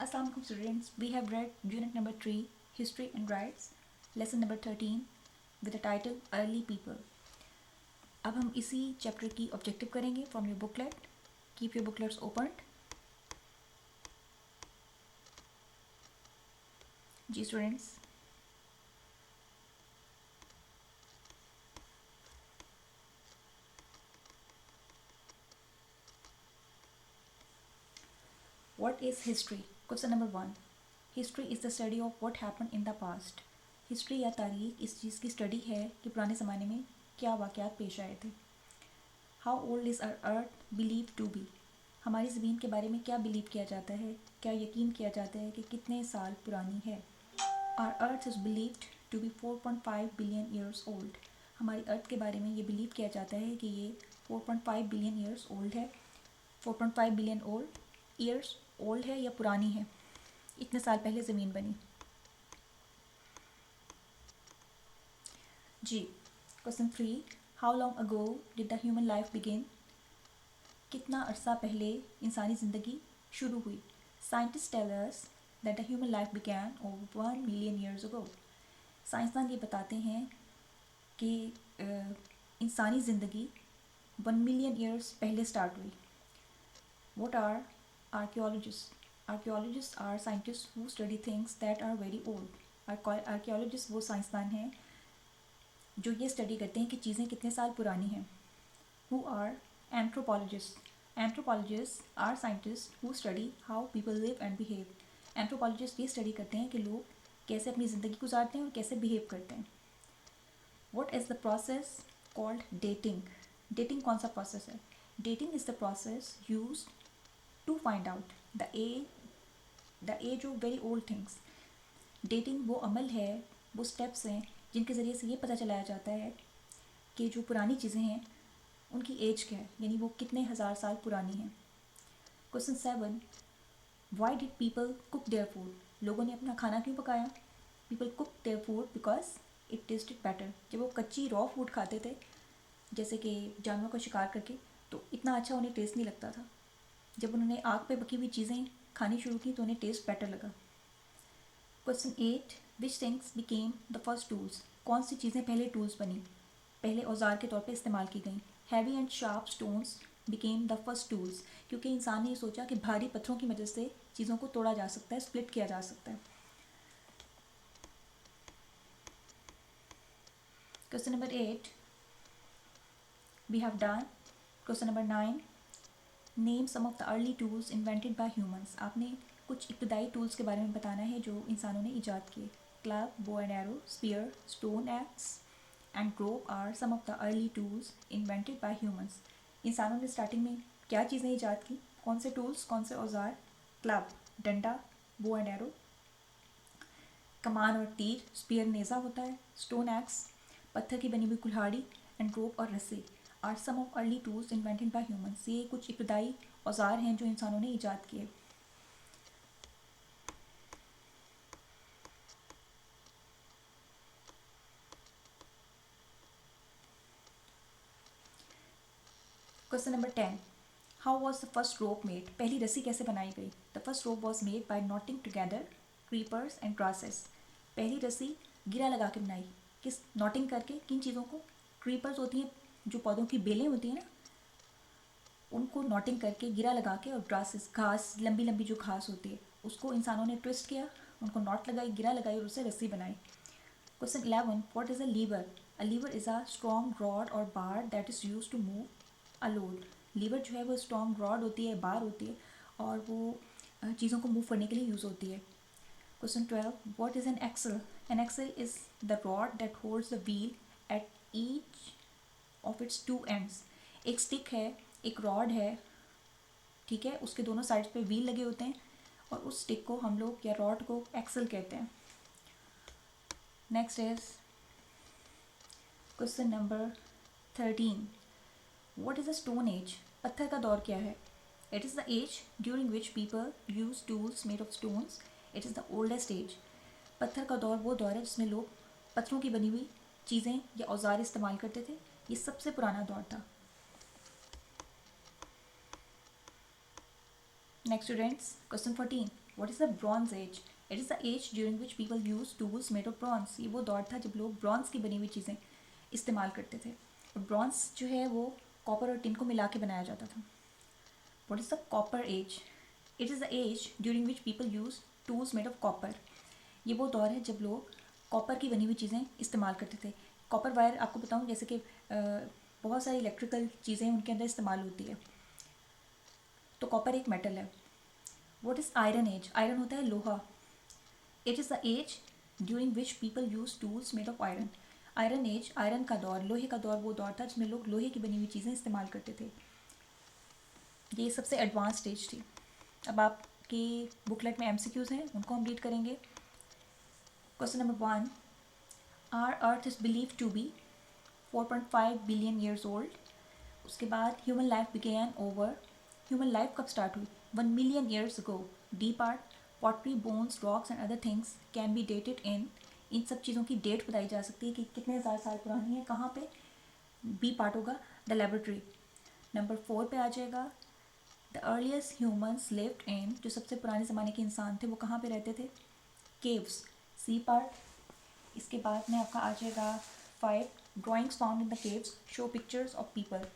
Assalamualaikum students, we have read unit number 3, History and Rights, lesson number 13 with the title Early People. अब हम इसी chapter की objective करेंगे from your booklet. Keep your booklets open. जी students, what is history? Question number 1. History is the study of what happened in the past. History या तारीख इस चीज़ की स्टडी है कि पुराने ज़माने में क्या वाक़यात पेश आए थे. How old is our earth believe to be. हमारी ज़मीन के बारे में क्या बिलीव किया जाता है, क्या यकीन किया जाता है कि कितने साल पुरानी है. Our earth is believed to be 4.5 billion years old. हमारी अर्थ के बारे में ये बिलीव किया जाता है कि ये 4.5 बिलियन ईयर्स ओल्ड है. 4.5 बिलियन ईयर्स ओल्ड है या पुरानी है, इतने साल पहले ज़मीन बनी. जी. Question 3. How long ago did the human life begin. कितना अरसा पहले इंसानी ज़िंदगी शुरू हुई. Scientist tell us that the human life began over 1 million years ago. साइंसदान ये बताते हैं कि इंसानी ज़िंदगी 1 मिलियन ईयर्स पहले स्टार्ट हुई. What are archaeologists? Archaeologists are scientists who study things that are very old. Archaeologists वो साइंसदान हैं जो ये स्टडी करते हैं कि चीज़ें कितने साल पुरानी हैं. Who are anthropologists? Anthropologists are scientists who study how people live and behave. Anthropologists ये स्टडी करते हैं कि लोग कैसे अपनी ज़िंदगी गुजारते हैं और कैसे बिहेव करते हैं. What is the process called dating? Dating कौन सा प्रोसेस है? Dating is the process used to find out the age of very old things. Dating वो अमल है, वो स्टेप्स हैं जिनके ज़रिए से ये पता चलाया जाता है कि जो पुरानी चीज़ें हैं उनकी एज क्या है, यानी वो कितने हज़ार साल पुरानी हैं. Question 7. Why did people cook their food. लोगों ने अपना खाना क्यों पकाया. People cook their food because it tested better. जब वो कच्ची रॉ फूड खाते थे, जैसे कि जानवरों का शिकार करके, तो इतना अच्छा उन्हें टेस्ट नहीं लगता था. जब उन्होंने आग पे पकी हुई चीज़ें खानी शुरू की तो उन्हें टेस्ट बेटर लगा. Question 8. Which things became the first tools. कौन सी चीज़ें पहले टूल्स बनी, पहले औजार के तौर पे इस्तेमाल की गई. Heavy and sharp stones became the first tools. क्योंकि इंसान ने सोचा कि भारी पत्थरों की मदद से चीज़ों को तोड़ा जा सकता है, स्प्लिट किया जा सकता है. Question number 8 we have done. Question number 9. Name some of the early tools invented by humans. आपने कुछ इब्तदाई टूल्स के बारे में बताना है जो इंसानों ने ईजाद किए. Club, bow and arrow, spear, stone axe and rope are some of the early tools invented by humans. इंसानों ने स्टार्टिंग में क्या चीज़ें ईजाद की, कौन से टूल्स, कौन से औजार. क्लब डंडा, बो एंड एरो कमान और तीर, स्पीयर नेज़ा होता है, स्टोन एक्स पत्थर की बनी हुई कुल्हाड़ी एंड रोप और रस्सी are some of early tools invented by humans. ये कुछ इब्तदाई औजार हैं जो इंसानों ने ईजाद किए. Question number 10. How was the first rope made. पहली रस्सी कैसे बनाई गई. The first rope was made by knotting together creepers and grasses. पहली रस्सी गिरा लगा के बनाई. किस नॉटिंग करके, किन चीज़ों को. क्रीपर्स होती हैं जो पौधों की बेलें होती हैं ना, उनको नॉटिंग करके गिरा लगा के, और ग्रासेस घास, लंबी लंबी जो घास होती है उसको इंसानों ने ट्विस्ट किया, उनको नॉट लगाई, गिरा लगाई और उससे रस्सी बनाई. Question 11. What is a lever. A lever is a strong rod और bar that is use to move a load. Lever जो है वो स्ट्रॉन्ग रॉड होती है, बार होती है, और वो चीज़ों को मूव करने के लिए यूज़ होती है. Question 12. What is an axle. An axle is the rod that holds the wheel at each of its two ends. एक स्टिक है, एक रॉड है, ठीक है, उसके दोनों साइड्स पे व्हील लगे होते हैं, और उस स्टिक को हम लोग या रॉड को एक्सल कहते हैं. Next is question number 13. What is a stone age. पत्थर का दौर क्या है. It is the age during which people use tools made of stones. It is the oldest age. पत्थर का दौर वो दौर है जिसमें लोग पत्थरों की बनी हुई चीज़ें या औजार इस्तेमाल करते थे. ये सबसे पुराना दौर था. Next students, question 14. What is the bronze age? It is the age during which people use tools made of bronze. ये वो दौर था जब लोग ब्रॉन्ज की बनी हुई चीज़ें इस्तेमाल करते थे। और ब्रॉन्ज जो है वो कॉपर और टिन को मिला के बनाया जाता था। What is the copper age? It is the age during which people use tools made of copper. ये वो दौर है जब लोग कॉपर की बनी हुई चीज़ें इस्तेमाल करते थे। कॉपर वायर आपको बताऊँ, जैसे कि बहुत सारी इलेक्ट्रिकल चीज़ें उनके अंदर इस्तेमाल होती है, तो कॉपर एक मेटल है। What is iron age? Iron होता है लोहा। It is the age during which people use tools made of iron. Iron age, iron का दौर, लोहे का दौर वो दौर था जिसमें लोग लोहे की बनी हुई चीज़ें इस्तेमाल करते थे। ये सबसे एडवांस स्टेज थी। अब आपकी बुकलेट में एमसीक्यूज़ हैं, उनको हम रीड करेंगे। Question number 1, our earth is believe to be 4.5 billion years old. उसके बाद human life began over, human life कब स्टार्ट हुई? 1 million years ago. The part, pottery, bones, rocks and other things can be dated इन सब चीज़ों की date बताई जा सकती है कि कितने हज़ार साल पुरानी है, कहाँ पे। बी पार्ट होगा द लेबोरेटरी। नंबर 4 पे आ जाएगा the earliest humans lived in, जो सबसे पुराने ज़माने के इंसान थे वो कहाँ पे रहते थे? केव्स। C part. इसके बाद में आपका आ जाएगा 5, drawings found in the caves show pictures of people.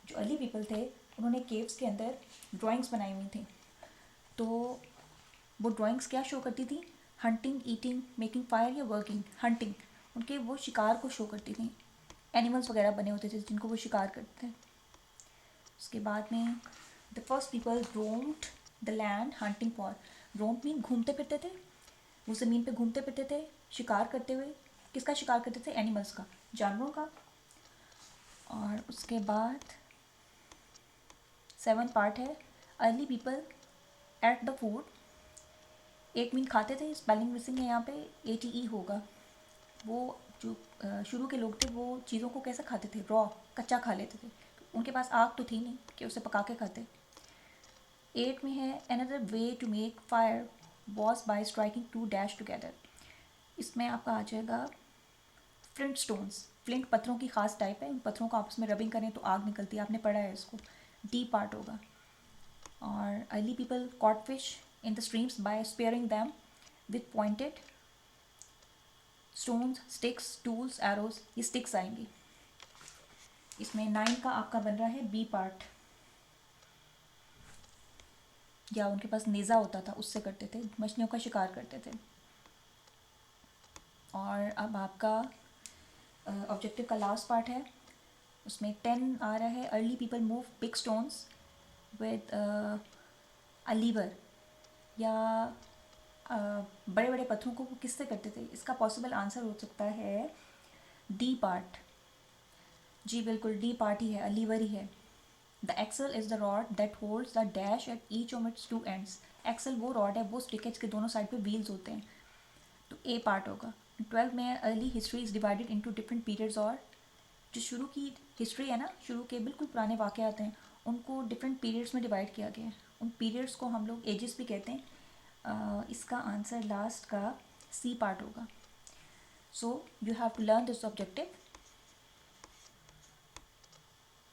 जो अर्ली पीपल थे उन्होंने केव्स के अंदर ड्राइंग्स बनाई हुई थी, तो वो ड्राइंग्स क्या शो करती थी? हंटिंग, ईटिंग, मेकिंग फायर या वर्किंग। हंटिंग, उनके वो शिकार को शो करती थी। एनिमल्स वगैरह बने होते थे जिनको वो शिकार करते थे। उसके बाद में the first people roamed the land hunting for. Roam mean घूमते फिरते थे, वो ज़मीन पे घूमते फिरते थे शिकार करते हुए। किसका शिकार करते थे? एनिमल्स का, जानवरों का। और उसके बाद 7 पार्ट है early people at the food. 8 mean खाते थे, स्पेलिंग मिसिंग है यहाँ पे, ATE होगा। वो जो शुरू के लोग थे वो चीज़ों को कैसे खाते थे? रॉ, कच्चा खा लेते थे। उनके पास आग तो थी नहीं कि उसे पका के खाते। 8 में है another way to make fire was by striking 2 dash together. इसमें आपका आ जाएगा फ्लिंट स्टोन्स। फ्लिंट पत्थरों की खास टाइप है, इन पत्थरों को आपस में रबिंग करें तो आग निकलती है, आपने पढ़ा है इसको। डी पार्ट होगा। और early people caught fish in the streams by spearing them with pointed stones, sticks, tools, arrows. ये स्टिक्स आएंगी। इसमें 9 का आपका बन रहा है बी पार्ट, या उनके पास नेज़ा होता था उससे करते थे, मछलियों का शिकार करते थे। और अब आपका ऑब्जेक्टिव का लास्ट पार्ट है, उसमें 10 आ रहा है early people move big stones with a lever. या बड़े बड़े पत्थरों को वो किससे करते थे? इसका पॉसिबल आंसर हो सकता है डी पार्ट। जी बिल्कुल, डी पार्ट ही है, अ लीवर ही है। The axle is the rod that holds the dash at each of its 2 ends. Axle वो रॉड है, वो स्टिक है जिसके दोनों साइड पे व्हील्स होते हैं, तो ए पार्ट होगा। 12 में early history is divided into different periods. और जो शुरू की हिस्ट्री है ना, शुरू के बिल्कुल पुराने वाक़यात हैं, उनको डिफरेंट पीरियड्स में डिवाइड किया गया है। उन पीरियड्स को हम लोग एजेस भी कहते हैं। इसका आंसर लास्ट का सी पार्ट होगा। So you have to learn this objective